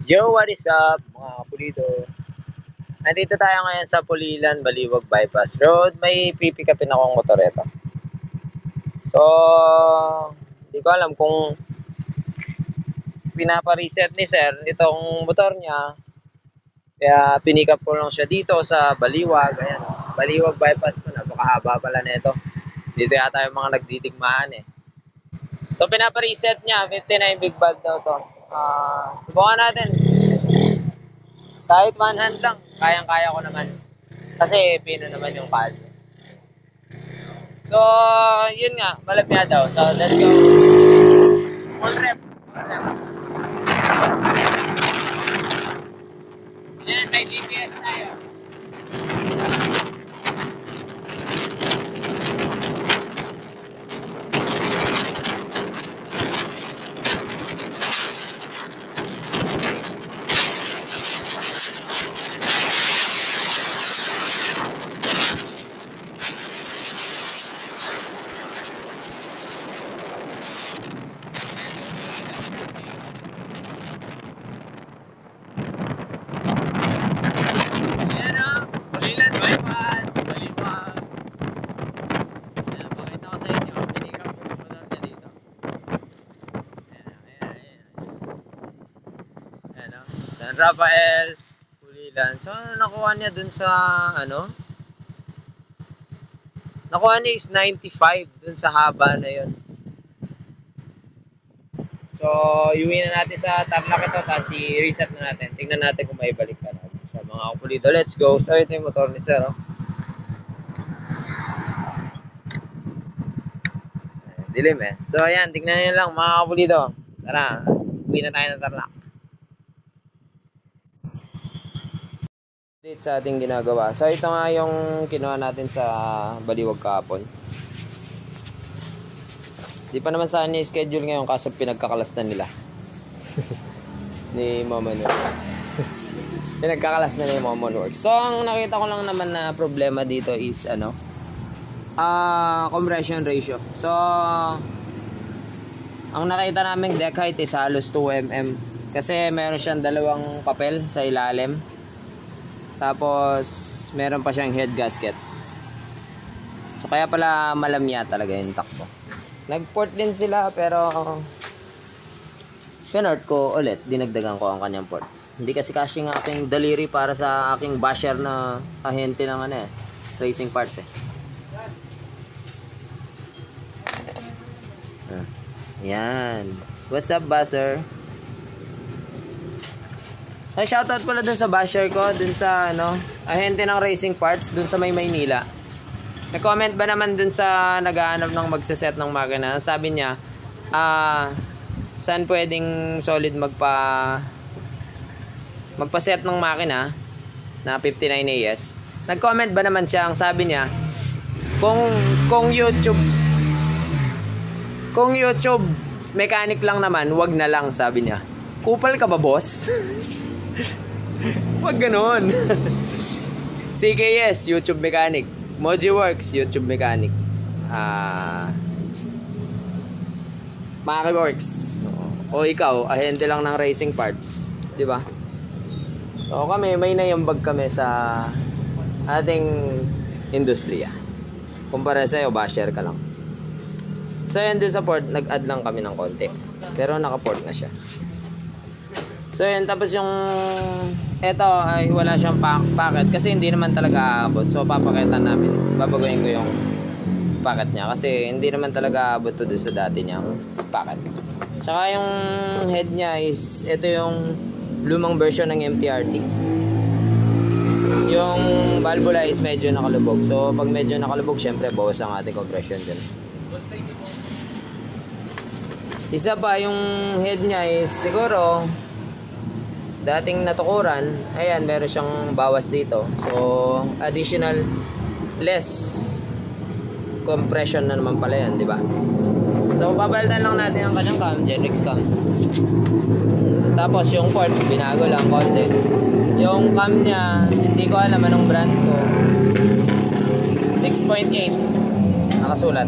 Yo, what is up mga kapulido? Nandito tayo ngayon sa Pulilan, Baliwag Bypass Road. May pipikapin akong motoreta. So, hindi ko alam kung pinapa-reset ni sir itong motor niya. Kaya pinikap ko lang siya dito sa Baliwag. Ayan, Baliwag Bypass to. Napakahaba pala nito. Dito yata yung mga nagdidigmaan eh. So, pinapa-reset niya. 59 big bag daw to. Subukan natin. Kahit one hand lang, kayang-kaya ko naman. Kasi pino naman yung pad. So, yun nga, malapya daw. So, let's go. Full rep. Ayan, may GPS tayo. San Rafael, Pulilan. So, nakuha niya dun sa, nakuha niya is 95 dun sa haba na yun. So, iuwi na natin sa Tarlac ito, tapos i-reset na natin. Tingnan natin kung may balik ka natin. So, mga kapulido, let's go. So, ito yung motor ni sir, oh. Dilim eh. So, ayan, tingnan nyo lang, mga kapulido. Tara, uwi na tayo ng Tarlac. Sa ating ginagawa. So ito nga yung kinuha natin sa Baliwag kahapon. Di pa naman sana i-schedule ngayon kasi pinagkakalas na nila. Ni Momon Works. Pinagkakalas na ni Momon Works. So ang nakita ko lang naman na problema dito is compression ratio. So ang nakita naming deck height is halos 2 mm kasi meron siyang dalawang papel sa ilalim. Tapos, meron pa siyang head gasket. So, kaya pala malamya talaga yung takbo. Nag-port din sila, pero pinort ko ulit. Dinagdagan ko ang kanyang port. Hindi kasi kasya ng aking daliri para sa aking basher na ahente ng racing parts eh. Yan. What's up, Basser? So, shoutout pala dun sa basher ko, dun sa ahente ng racing parts, dun sa may Maynila. Nag-comment ba naman dun sa nag-aanap ng magsaset ng makina? Sabi niya, saan pwedeng solid magpa-set ng makina na 59 AS? Nag-comment ba naman siya? Ang sabi niya, kung YouTube mechanic lang naman, wag na lang, sabi niya. Kupal ka ba, boss? Wag ganon. CKS, YouTube mechanic. Moji Works, YouTube mechanic. Maki Works. O ikaw, ahente lang ng racing parts, di ba? So kami, may naiambag kami sa ating industriya. Kumpara sa'yo, basher ka lang. So yan din sa port, nag-add lang kami ng konti. Pero naka-port na siya. So yun, tapos yung eto ay wala siyang packet kasi hindi naman talaga aabot. So papaketan namin, babaguhin ko yung packet niya kasi hindi naman talaga aabot to doon sa dati niyang packet. Tsaka yung head niya is ito yung lumang version ng MTRT. Yung valvula is medyo nakalubog. So pag medyo nakalubog, syempre bawas ang ating compression din. Isa pa, yung head niya is siguro dating natukuran, ayan, meron siyang bawas dito. So, additional less compression na naman pala yan, di ba? So, papalitan lang natin ang kanyang cam, Genrix cam. Tapos, yung port, binago lang konti. Yung cam niya, hindi ko alam anong brand ko. 6.8 nakasulat.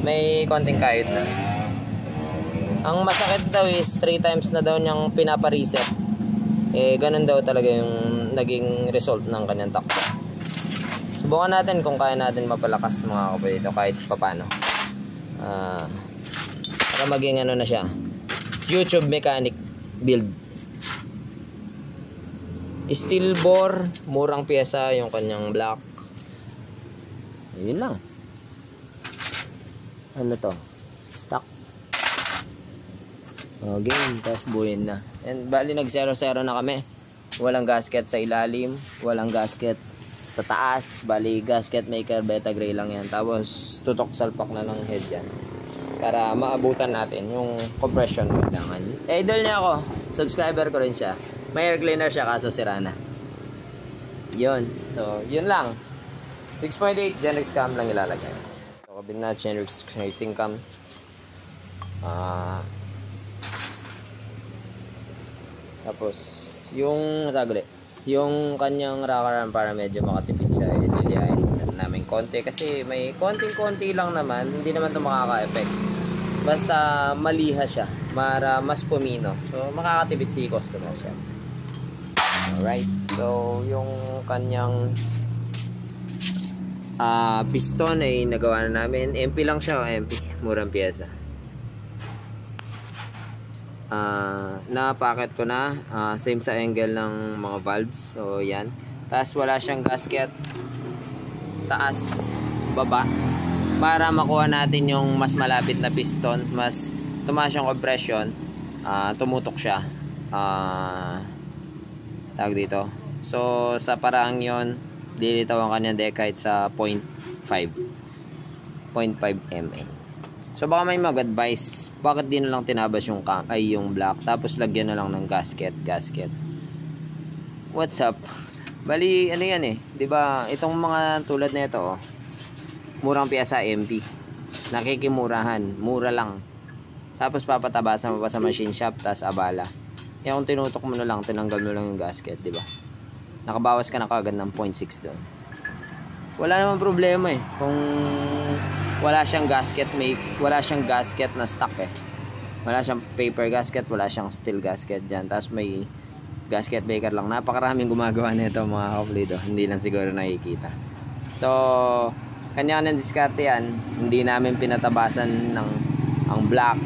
May konting kahit na. Ang masakit daw is 3 times na daw niyang pinapa-reset. Ganun daw talaga yung naging result ng kanyang takbo. Subukan natin kung kaya natin mapalakas mga kapatid kahit papano. Para maging ano na siya, YouTube mechanic build. Steel bore, murang pyesa yung kanyang block. Yun lang. Ano to? Stock. Game, tapos buuin na. And bali nag 0-0 na kami. Walang gasket sa ilalim, walang gasket sa taas. Bali gasket maker beta gray lang yan. Tapos tutok salpak na ng head yan. Para maabutan natin yung compression kailangan. Idol niya ako. Subscriber ko rin siya. May air cleaner siya kaso sira na. Yun. So, yun lang. 6.8 Genrix cam lang ilalagay. So, kabit na Genrix racing cam. Tapos, yung sagli. Yung kanyang rocker arm para medyo makatipid sa niliyain namin konti. Kasi may konting-konti lang naman. Hindi naman ito makaka-effect. Basta maliha siya. Para mas pumino. So, makakatipid si customer siya. Alright. So, yung kanyang piston ay nagawa na namin. MP lang siya o MP. Murang pyesa. Na-packet ko na. Same sa angle ng mga valves. So, yan. Tapos, wala siyang gasket. Taas, baba. Para makuha natin yung mas malapit na piston. Mas tumaas yung compression. Tumutok siya. Tawag dito. So, sa paraang yon dilitaw ang kanyang deckheight sa 0.5 mm. So baka may mag-advise, bakit di na lang tinabas yung block tapos lagyan na lang ng gasket. What's up? Bali ano yan 'di ba? Itong mga tulad nito murang pyesa MP. Nakikimurahan, mura lang. Tapos papatabasan mo pa sa machine shop tas abala. Kaya kung tinutok mo na lang, tinanggal mo lang yung gasket, 'di ba? Nakabawas ka na kagad ng 0.6 doon. Wala namang problema kung wala siyang gasket, wala siyang gasket na stock wala siyang paper gasket, wala siyang steel gasket dyan, tapos may gasket maker lang. Napakaraming gumagawa nito mga kapulido, hindi lang siguro nakikita. So kanya ng diskarte yan. Hindi namin pinatabasan ng ang block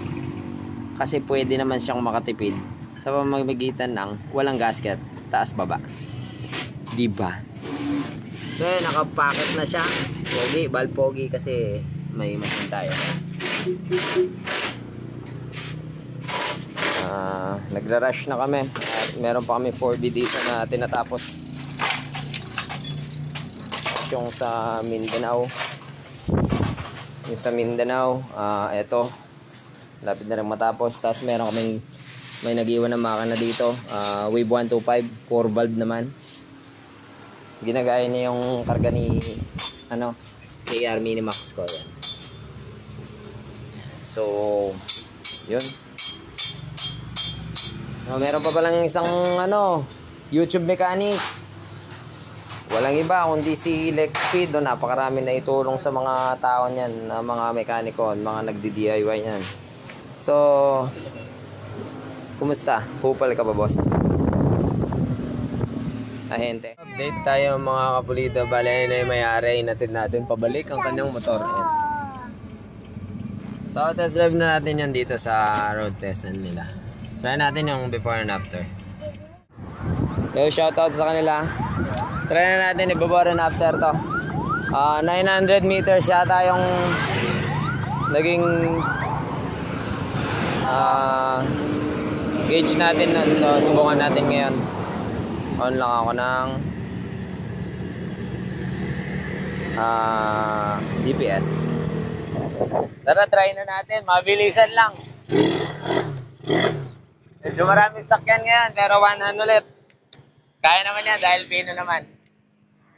kasi pwede naman siyang makatipid sa pamamagitan ng walang gasket taas baba, diba? So nakapacket na siya. Pogi, pogi kasi may machine tayo. Nagra-rush na kami at meron pa kami 4B dito na tinatapos. Yung sa Mindanao. Eto lapit na rin matapos. Tapos meron kami may nag-iwan ng makina dito, Wave 125 4 valve naman. Ginagaya niya yung karga ni KR Minimax ko yan. So yun. Meron pa palang isang YouTube mechanic. Walang iba kundi si Lex Speed. Napakarami na itulong sa mga tao niyan, na mga mekaniko, mga nagdi-DIY yan. So kumusta? Hupal ka ba, boss? Ahente. Update tayo mga kapulido. Bale na yung may-ari. Inatid natin pabalik ang kanyang motor. So test drive na natin yan dito sa road test nila. Try natin yung before and after. So shoutout sa kanila. Try na natin i-before and after to. 900 meters yata yung naging gauge natin nun. So subukan natin ngayon. On lang ako ng GPS. Tara, try na natin. Mabilisan lang. Medyo maraming sakyan ngayon, pero 100 ulit. Kaya naman yan dahil pino naman.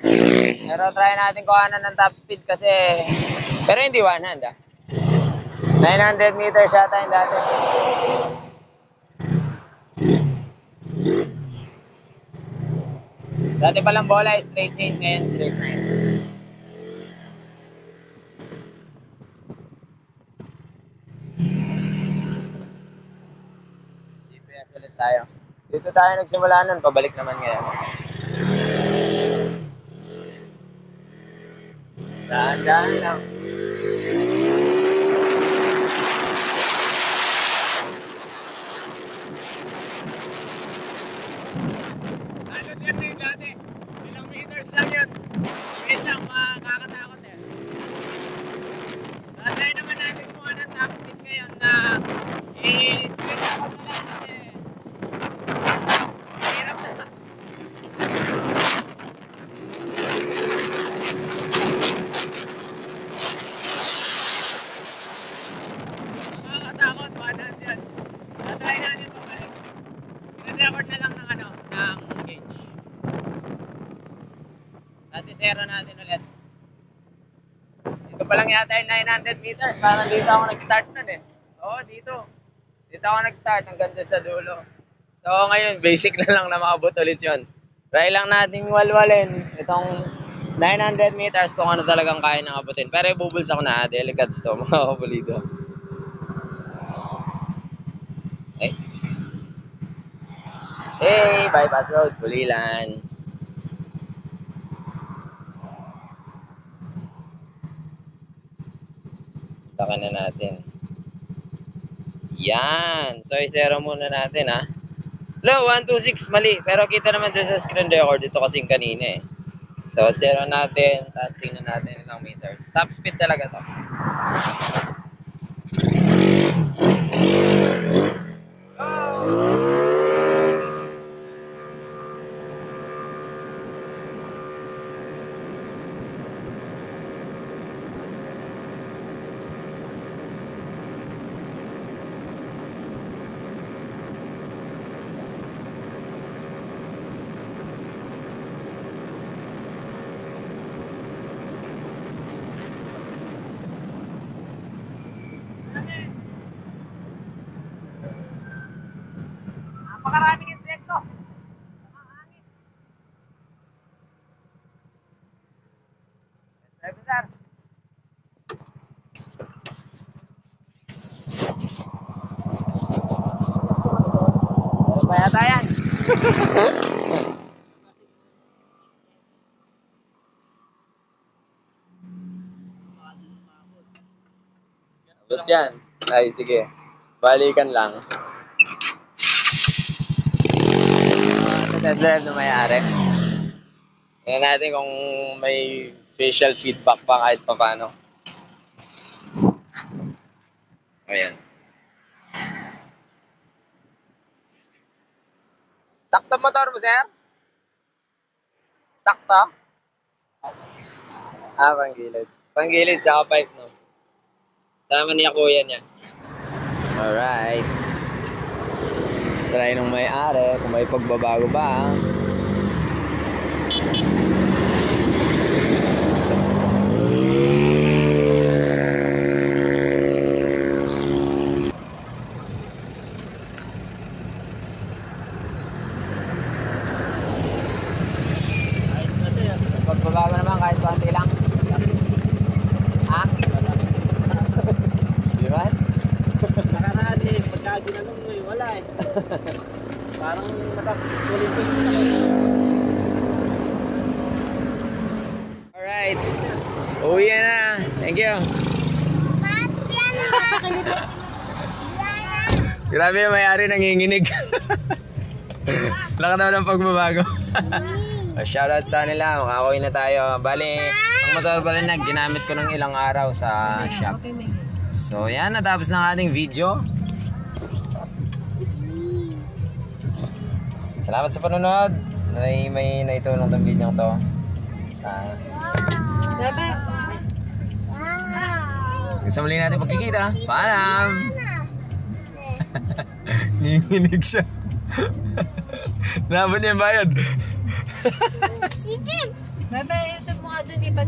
Pero try natin kuhanan ng top speed kasi, pero hindi 100 900 meters yata yung dati. Dati palang bola, straight 8, ngayon straight 9. tayo. Dito tayo nagsimula nun, pabalik naman ngayon. Dahan-dahan lang. Ano siya yung dati? Ilang meters lang yun. Wait lang, makakatakot eh. So, try naman natin kumuha ng top speed ngayon na i-screen ako na lang kasi mahirap na. Nakakatakot, 100. Tatry natin pabalik. Screen record na lang ng gauge. Tapos i-zero natin ulit. Dito pa lang yata yung 900 meters. Parang dito ako nag-start nun eh. Oo, dito. Dito ako nag-start hanggang doon sa dulo. So ngayon, basic na lang na makabot ulit yun. Try lang nating walwalin itong 900 meters kung ano talagang kaya nang abutin. Pero ibubulsa ko na, delicates to, mga kapulido. Okay. Hey, bypass road, Pulilan. Taka na natin. Yan. So, i-zero muna natin, ha. Hello, 126, mali. Pero kita naman din sa screen record. Ito kasing kanina, eh. So, zero natin. Tapos tingnan natin ilang meters. Top speed talaga to. Napakaraming insekto. Nakahangin. Yes, sir. Ano ba yata yan? Abot yan. Ay, sige. Balikan lang. Test drive na may-ari. Tingnan natin kung may facial feedback pa kahit pa paano. Ayan. Stock to motor mo, sir? Stock to? Panggilid. Panggilid, tsaka pipe, no? Sama niya kuya niya. Alright. Try nung may-ari kung may pagbabago ba. Pagbabago naman kahit konti lang. Ha? Di ba? Nakaraan pagka ginanong mo wala eh. Parang naka-Olympics na kayo. Alright. Uwi na. Thank you. Grabe yung may-ari nanginginig. Laka naman ang pagbabago. Shoutout sa nila. Makakuwi na tayo. Bali, ang motor pala na ginamit ko ng ilang araw sa shop. So yan, natapos na ang ating video. Salamat sa panonood. May naitulong tong video to sa sa muli natin pagkikita. Paalam. Ninginig siya. Nabot niya yung bayad. Si Jim! Bye-bye, usap mo nga doon, iba